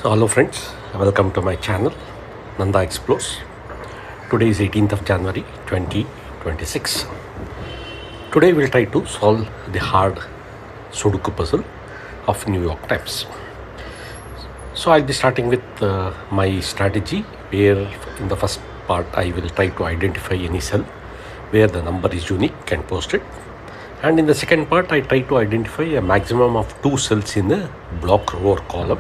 Hello friends, welcome to my channel Nanda Explores. Today is 18th of January 2026. Today we'll try to solve the hard Sudoku puzzle of New York Times. So I'll be starting with my strategy, where in the first part I will try to identify any cell where the number is unique and post it. And in the second part I try to identify a maximum of 2 cells in a block row or column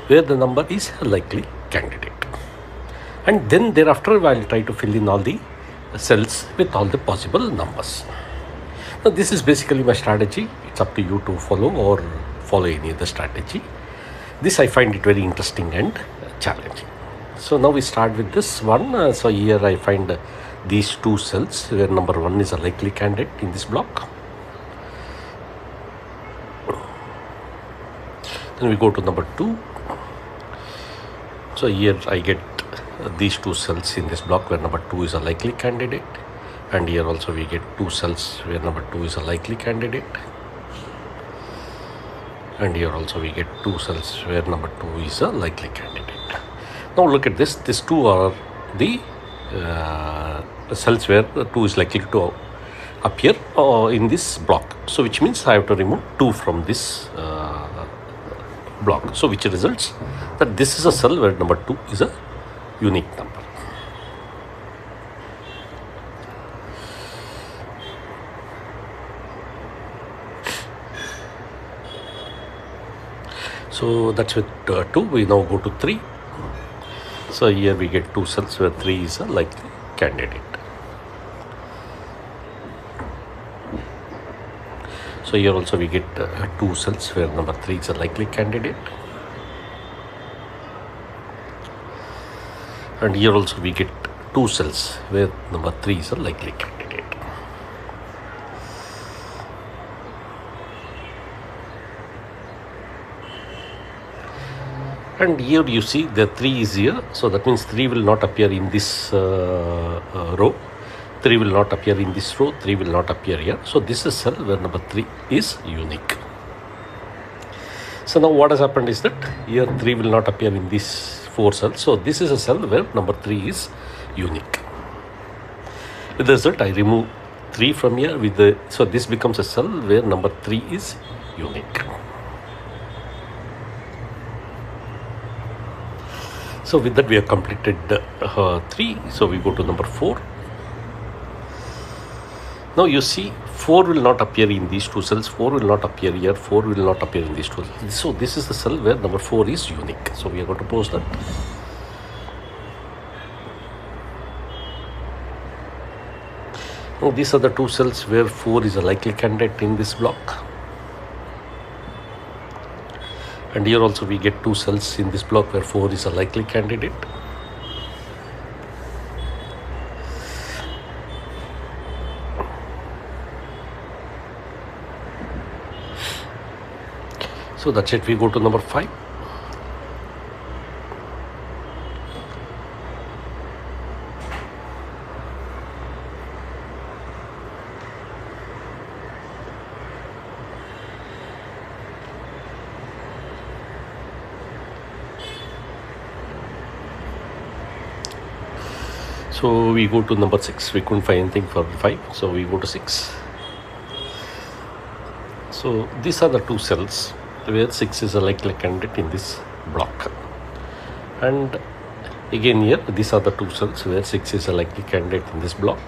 where the number is a likely candidate. And then thereafter I will try to fill in all the cells with all the possible numbers. Now this is basically my strategy. It's up to you to follow or follow any other strategy. This I find it very interesting and challenging. So now we start with this one. So here I find these 2 cells where number 1 is a likely candidate in this block. Then we go to number 2. So here I get these 2 cells in this block where number 2 is a likely candidate, and here also we get 2 cells where number 2 is a likely candidate, and here also we get 2 cells where number 2 is a likely candidate. Now look at this. These 2 are the cells where 2 is likely to appear in this block. So which means I have to remove 2 from this block. So which results that this is a cell where number 2 is a unique number. So that's with 2. We now go to 3. So here we get 2 cells where 3 is a likely candidate. So here also we get 2 cells where number 3 is a likely candidate. And here also we get 2 cells where number 3 is a likely candidate. And here you see the 3 is here. So that means 3 will not appear in this row. 3 will not appear in this row. 3 will not appear here. So this is a cell where number 3 is unique. So now what has happened is that here 3 will not appear in these 4 cells. So this is a cell where number 3 is unique. With the result, I remove 3 from here. So this becomes a cell where number 3 is unique. So with that we have completed 3. So we go to number 4. Now you see 4 will not appear in these 2 cells, 4 will not appear here, 4 will not appear in these 2 cells. So this is the cell where number 4 is unique. So we are going to post that. Now these are the 2 cells where 4 is a likely candidate in this block. And here also we get 2 cells in this block where 4 is a likely candidate. So that's it. We go to number 5. So we go to number 6. We couldn't find anything for 5. So we go to 6. So these are the 2 cells where 6 is a likely candidate in this block. And again here these are the 2 cells where 6 is a likely candidate in this block.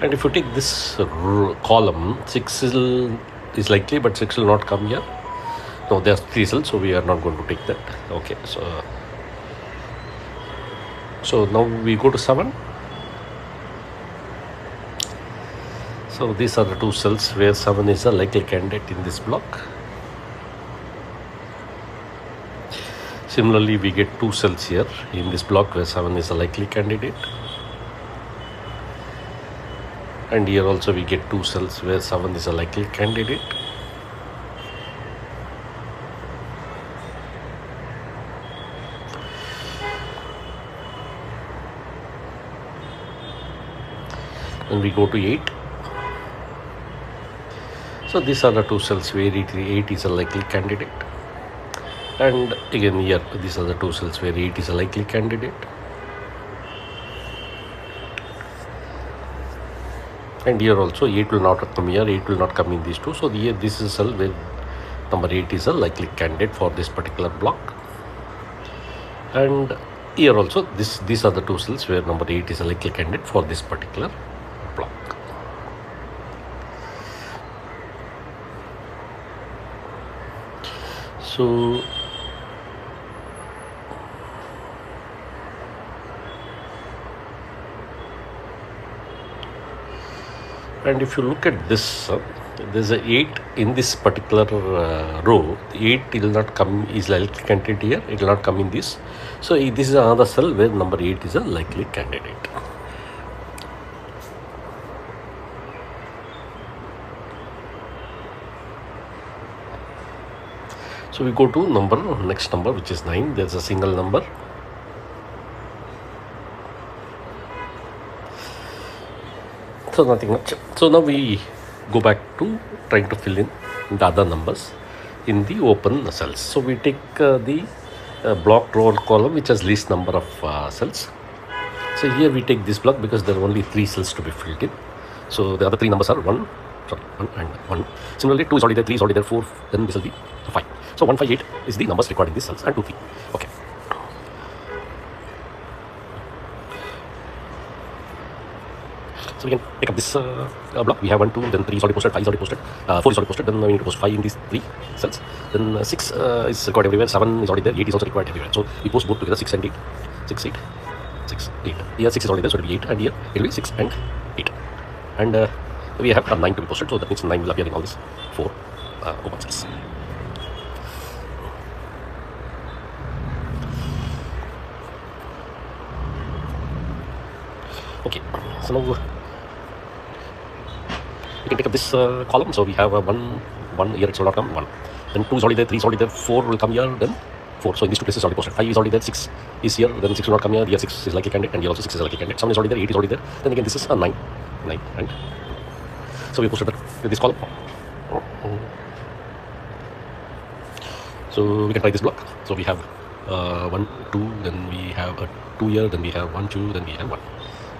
And if you take this column, 6 is likely, but 6 will not come here. No, there are 3 cells, so we are not going to take that. Okay, so now we go to 7. So these are the 2 cells where 7 is a likely candidate in this block. Similarly, we get 2 cells here in this block where 7 is a likely candidate. And here also we get 2 cells where 7 is a likely candidate. Then we go to 8. So these are the two cells where 8 is a likely candidate. And again here, these are the two cells where 8 is a likely candidate. And here also 8 will not come here, 8 will not come in these two. So here this is a cell where number 8 is a likely candidate for this particular block. And here also these are the two cells where number 8 is a likely candidate for this particular block. So and if you look at this, there's a 8 in this particular row. 8 will not come, is likely candidate here, it will not come in this. So this is another cell where number 8 is a likely candidate. So we go to next number, which is 9. There's a single number. So nothing much. So now we go back to trying to fill in the other numbers in the open cells. So we take the block row column which has least number of cells. So here we take this block because there are only 3 cells to be filled in. So the other 3 numbers are 1 and 1. Similarly 2 is already there, 3 is already there, 4, then this will be 5. So 1, 5, 8 is the numbers recorded in these cells, and 2, 3. Okay. So we can pick up this block. We have 1, 2, then 3 is already posted, 5 is already posted, 4 is already posted. Then we need to post 5 in these 3 cells. Then 6 is required everywhere, 7 is already there, 8 is also required everywhere. So we post both together, 6 and 8. 6, 8, 6, 8. Here 6 is already there, so it will be 8, and here it will be 6 and 8. And we have 9 to be posted, so that means 9 will appear in all these 4 open cells. Okay, so now we can take up this column. So we have 1 here, it will not come, 1. Then 2 is already there, 3 is already there, 4 will come here, then 4. So in these two places already posted. 5 is already there, 6 is here, then 6 will not come here, 6 is likely candidate, and here also 6 is likely candidate. 7 is already there, 8 is already there, then again this is a 9, and so we posted that with this column. So we can try this block. So we have 1, 2, then we have a 2 here, then we have 1, 2, then we have 1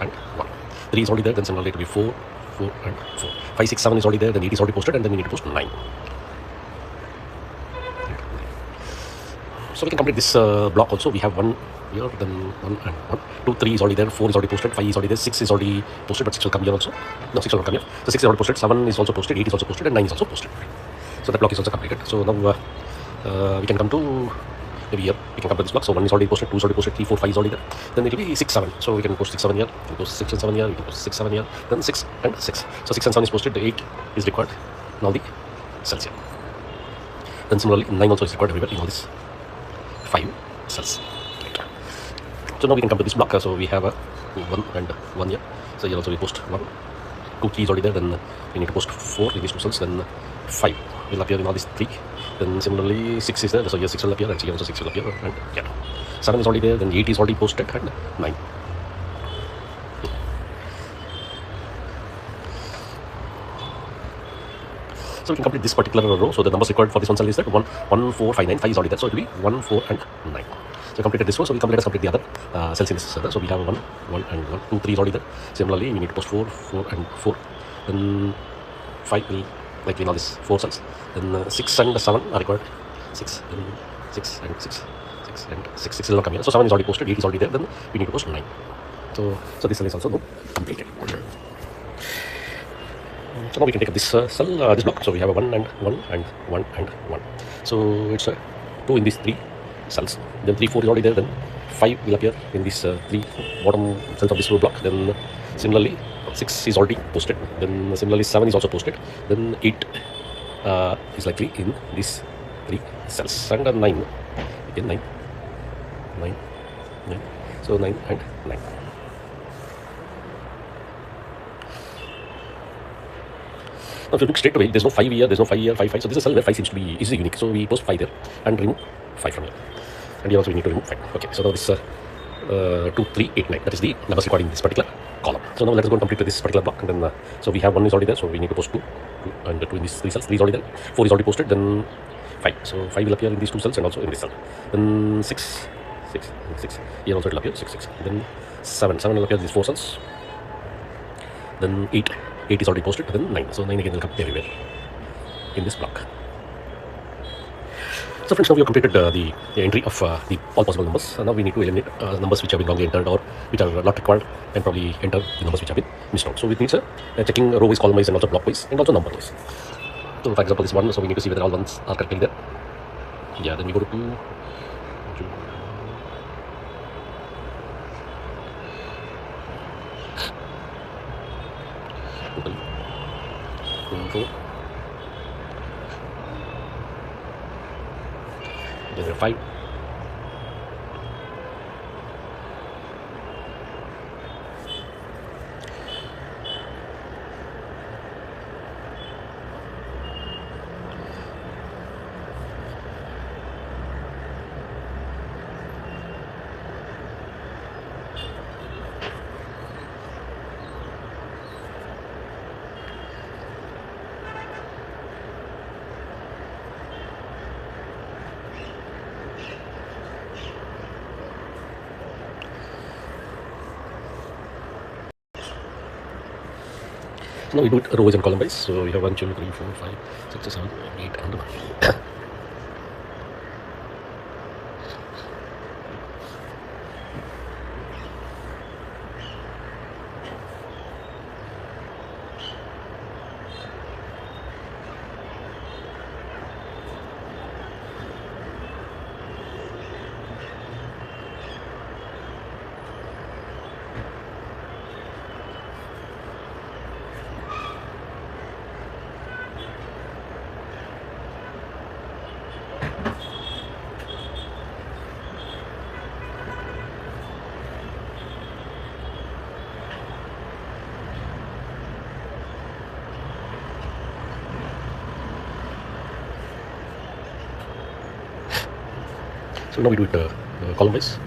and 1. 3 is already there, then similarly it will be 4, 4 and 4. 5, 6, 7 is already there, then 8 is already posted, and then we need to post 9. So we can complete this block also. We have 1 here, then 1 and 1. 2, 3 is already there, 4 is already posted, 5 is already there, 6 is already posted, but 6 will come here also. No, 6 will not come here. So 6 is already posted, 7 is also posted, 8 is also posted, and 9 is also posted. So that block is also completed. So now we can come to maybe here. We can come to this block. So 1 is already posted, 2 is already posted, 3, 4, 5 is already there. Then it will be 6, 7. So we can post 6, 7 here. We can post 6 and 7 here. We can post 6, 7 here. Then 6 and 6. So 6 and 7 is posted. The 8 is required in all the cells here. Then similarly 9 also is required everywhere in all these 5 cells. So now we can come to this block. So we have a 1 and 1 here. So here also we post 1. 2, 3 is already there. Then we need to post 4 in these 2 cells. Then 5 will appear in all these 3. Then similarly 6 is there. So here 6 will appear, and here also 6 will appear. And yeah, 7 is already there. Then 8 is already posted, and 9. So we can complete this particular row. So the numbers required for this one cell is that 1, 1, 4, 5, 9. 5 is already there. So it will be 1, 4, and 9. So we completed this row. So let us complete the other cells in this cell. So we have 1, 1, and 1. 2, 3 is already there. Similarly, we need to post 4, 4, and 4. Then 5 will likely in all these 4 cells. Then 6 and 7 are required. 6, then 6 and 6. 6 and 6. 6 will not come here. So 7 is already posted. 8 is already there. Then we need to post 9. So this cell is also completed. So now we can take up this cell, this block. So we have a 1 and 1 and 1 and 1. So it's 2 in these 3 cells. Then 3, 4 is already there. Then 5 will appear in these 3 bottom cells of this row block. Then similarly 6 is already posted. Then similarly 7 is also posted. Then 8 is likely in these 3 cells. And 9. Again 9. 9. 9. So 9 and 9. Now if you look straight away, there's no 5 here, there's no 5 here, 5, 5. So this is a cell where 5 seems to be is unique. So we post 5 there and remove 5 from here. And here also we need to remove 5. Okay, so now this 2, 3, 8, 9. That is the numbers required in this particular column. So now let us go and complete this particular block, and then so we have 1 is already there, so we need to post 2, and 2 in these 3 cells. 3 is already there, 4 is already posted, then 5. So 5 will appear in these 2 cells and also in this cell. Then 6, 6, 6. Here also it will appear 6, 6. Then 7, 7 will appear in these 4 cells. Then 8, 8 is already posted. Then 9. So 9 again will come everywhere in this block. So friends, now we have completed the entry of the all possible numbers. Now we need to eliminate numbers which have been wrongly entered or which are not required, and probably enter the numbers which have been missed out. So it needs checking row wise, column wise, and also block wise, and also number wise. So for example, this one, so we need to see whether all ones are correctly there. Yeah, then we go to 2. Total 4. Then we have 5. So now we do it row wise and column wise. So we have 1, 2, 3, 4, 5, 6, 7, 8, and 9. So now we do it column wise.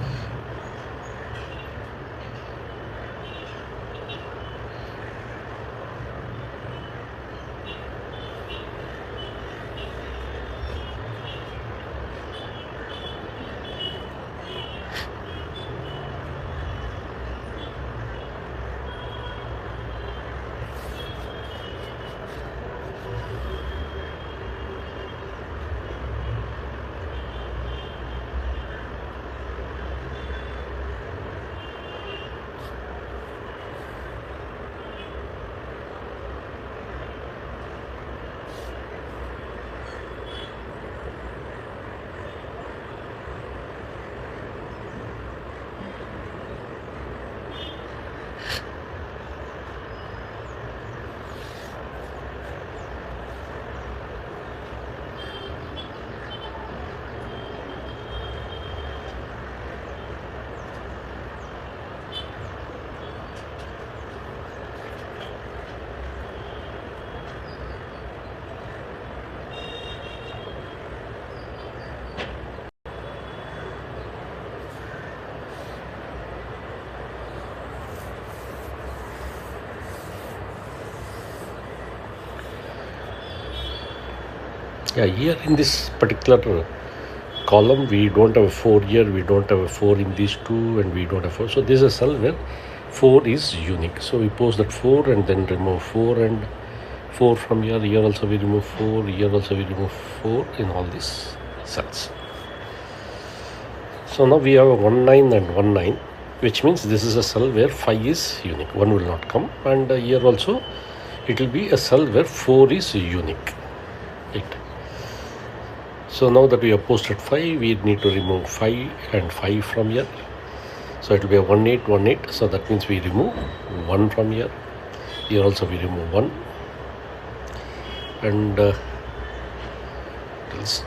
Yeah, here in this particular column, we don't have a 4 here, we don't have a 4 in these 2, and we don't have 4. So this is a cell where 4 is unique. So we post that 4 and then remove 4 and 4 from here. Here also we remove 4, here also we remove 4 in all these cells. So now we have a 1, 9 and 1, 9, which means this is a cell where 5 is unique. 1 will not come, and here also it will be a cell where 4 is unique. Right. So now that we have posted 5, we need to remove 5 and 5 from here. So it will be a 1, 8, 1, 8. So that means we remove 1 from here. Here also we remove 1. And else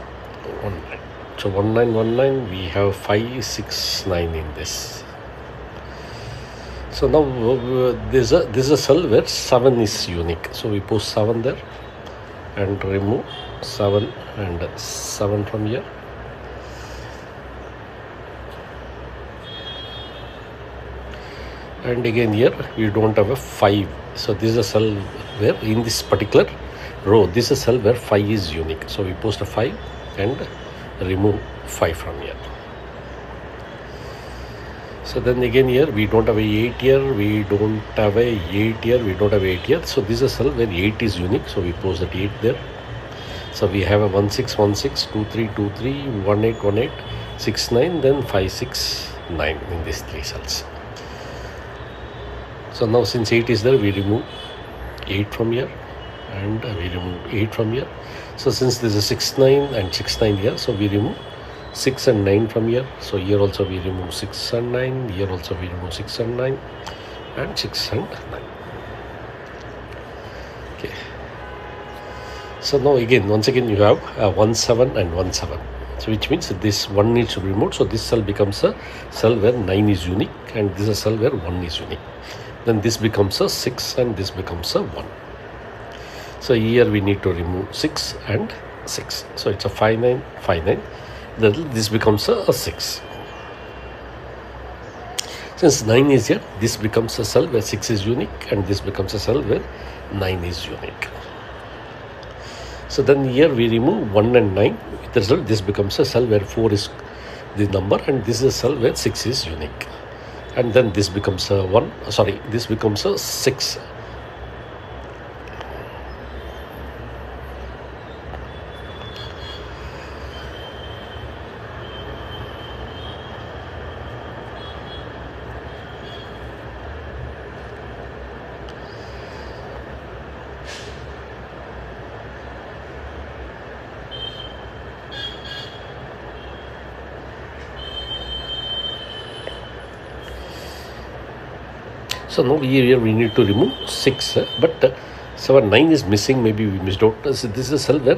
1, 9. So 1, 9, 1, 9. We have 5, 6, 9 in this. So now this is a cell where 7 is unique. So we post 7 there and remove 7 and 7 from here. and again here we don't have a 5. So this is a cell where in this particular row, this is a cell where 5 is unique. So we post a 5 and remove 5 from here. So then again here we don't have a 8 here, we don't have a 8 here, we don't have 8 here. So this is a cell where 8 is unique, so we post that 8 there. So we have a 1 6 1 6 2 3 2 3 1 8 1 8 6 9, then 5 6 9 in these 3 cells. So now since 8 is there, we remove 8 from here and we remove 8 from here. So since this is 6 9 and 6 9 here, so we remove 6 and 9 from here. So here also we remove 6 and 9, here also we remove 6 and 9 and 6 and 9. Okay. So now again, once again you have 1 7 and 1 7. So which means this 1 needs to be removed. So this cell becomes a cell where 9 is unique and this is a cell where 1 is unique. Then this becomes a 6 and this becomes a 1. So here we need to remove 6 and 6. So it's a 5 9 5 9. Then this becomes a 6. Since 9 is here, this becomes a cell where 6 is unique and this becomes a cell where 9 is unique. So then here we remove 1 and 9. With the result, this becomes a cell where 4 is the number and this is a cell where 6 is unique. And then this becomes a 1, sorry, this becomes a 6. So now here we need to remove 6, but 7 9 is missing. Maybe we missed out. So this is a cell where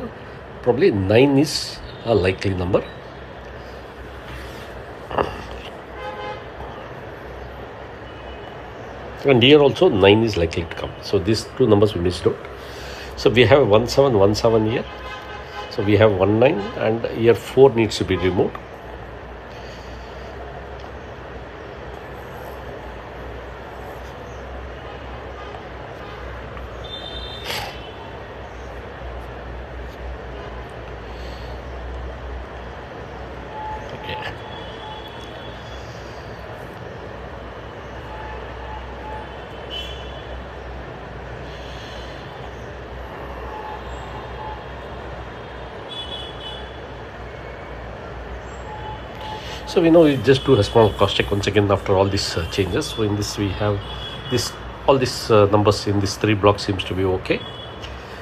probably 9 is a likely number. And here also 9 is likely to come. So these two numbers we missed out. So we have 1 7 1 7 here. So we have 1 9 and here 4 needs to be removed. So we know we just do a small cross check once again after all these changes. So in this we have this, all these numbers in these 3 blocks seems to be okay.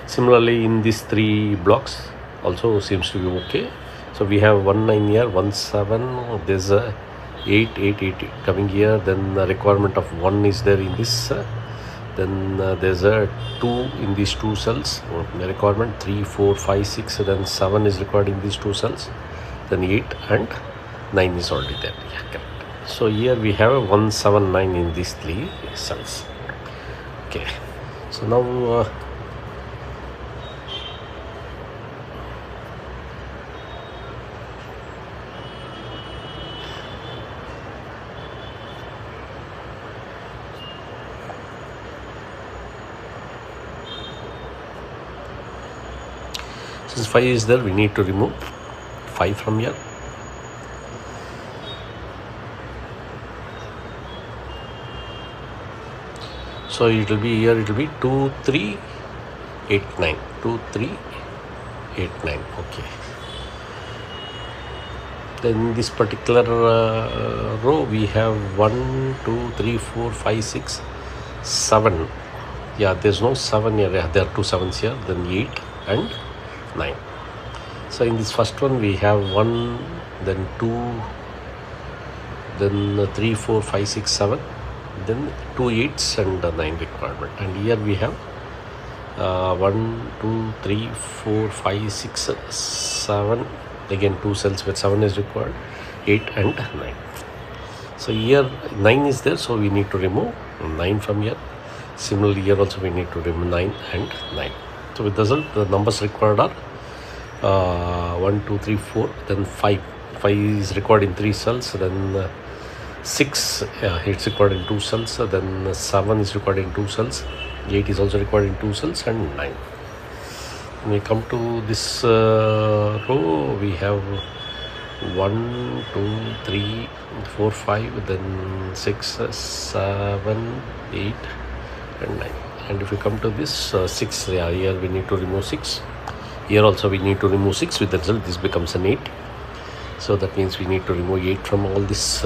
Similarly in these 3 blocks also seems to be okay. So we have 1 9 here, 1 7, there's a 8 8 8 coming here, then the requirement of 1 is there in this, then there's a 2 in these 2 cells, the requirement 3 4 5 6, then 7 is required in these 2 cells, then 8 and 9 is already there. Yeah, correct. So here we have a 1 7 9 in these 3 cells. Okay, so now since 5 is there, we need to remove 5 from here. So it will be here, it will be 2 3 8 9, 2 3 8 9. Okay, then this particular row we have 1 2 3 4 5 6 7. Yeah, there's no 7 here. Yeah, there are 2 7s here, then 8 and 9. So in this first one we have 1, then 2, then 3 4 5 6 7, then 2 8s and 9 requirement. And here we have 1 2 3 4 5 6 7, again 2 cells where 7 is required, 8 and 9. So here 9 is there, so we need to remove 9 from here. Similarly here also we need to remove 9 and 9. So with the result, the numbers required are 1 2 3 4, then 5 is required in 3 cells, then 6 it's required in 2 cells, then 7 is required in 2 cells, 8 is also required in 2 cells, and 9. When we come to this row, we have 1 2 3 4 5, then 6 7 8 and 9. And if we come to this 6, here we need to remove 6. Here also we need to remove 6. With the result, this becomes an 8. So that means we need to remove 8 from all this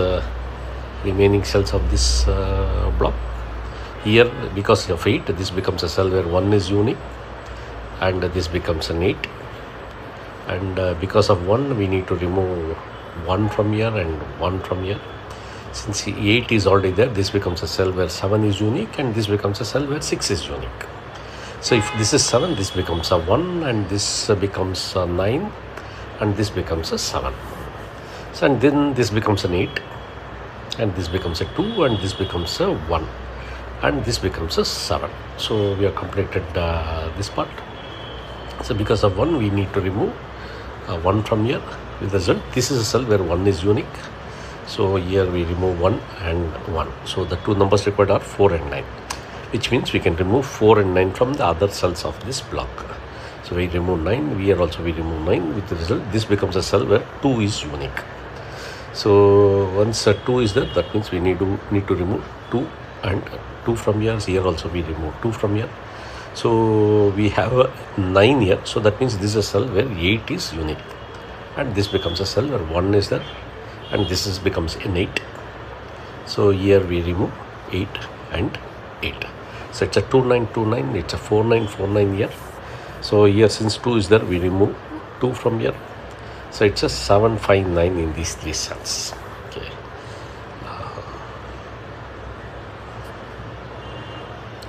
remaining cells of this block. Here, because of 8, this becomes a cell where 1 is unique, and this becomes an 8. And because of 1, we need to remove 1 from here and 1 from here. Since 8 is already there, this becomes a cell where 7 is unique, and this becomes a cell where 6 is unique. So if this is 7, this becomes a 1, and this becomes a 9, and this becomes a 7. So, and then this becomes an 8, and this becomes a 2, and this becomes a 1, and this becomes a 7. So we have completed this part. So because of 1, we need to remove 1 from here. With the result, this is a cell where 1 is unique. So here we remove 1 and 1. So the two numbers required are 4 and 9, which means we can remove 4 and 9 from the other cells of this block. So we remove 9. Here also we remove 9. With the result, this becomes a cell where 2 is unique. So once 2 is there, that means we need to remove 2 and 2 from here. So here also we remove 2 from here. So we have 9 here. So that means this is a cell where 8 is unique, and this becomes a cell where 1 is there, and this becomes an 8. So here we remove 8 and 8. So it's a 2 9 2 9. It's a 4 9 4 9 here. So here, since 2 is there, we remove 2 from here. So it's a 7 5 9 in these 3 cells. Okay.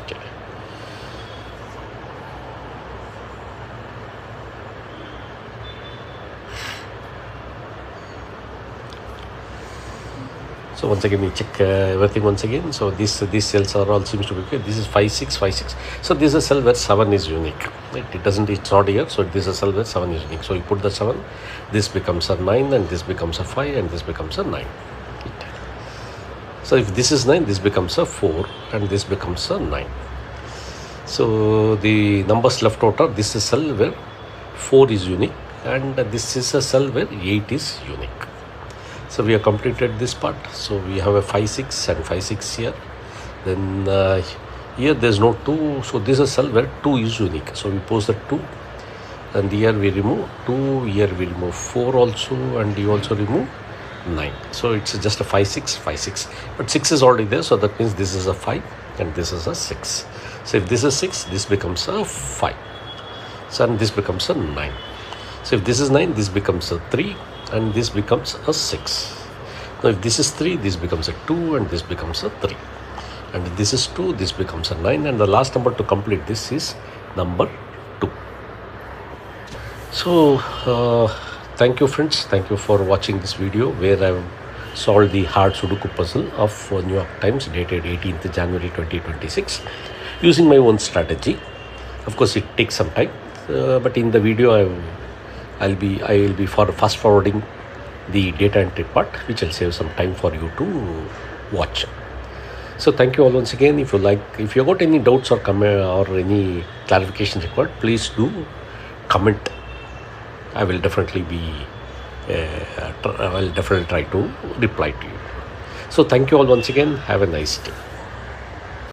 Okay. So once again we check everything once again. So these cells are all seems to be okay. This is 5 6 5 6. So this is a cell where 7 is unique. Right? It's not here. So this is a cell where 7 is unique. So you put the 7. This becomes a 9, and this becomes a 5, and this becomes a 9. Right? So if this is 9, this becomes a 4, and this becomes a 9. So the numbers left out are, this is a cell where 4 is unique, and this is a cell where 8 is unique. So we have completed this part. So we have a 5 6 and 5 6 here. Then here there is no 2. So this is a cell where 2 is unique. So we pose the 2, and here we remove 2. Here we remove 4 also, and you also remove 9. So it's just a 5 6 5 6. But 6 is already there. So that means this is a 5, and this is a 6. So if this is 6, this becomes a 5. So and this becomes a 9. So if this is 9, this becomes a 3, and this becomes a 6. Now if this is 3, this becomes a 2, and this becomes a 3. And if this is 2, this becomes a 9, and the last number to complete this is number 2. So thank you friends, thank you for watching this video where I have solved the hard Sudoku puzzle of New York Times dated 18th January 2026 using my own strategy. Of course it takes some time, but in the video I will be fast forwarding the data entry part, which will save some time for you to watch. So thank you all once again. If you got any doubts or comment or any clarification required, please do comment. I will definitely try to reply to you. So thank you all once again. Have a nice day.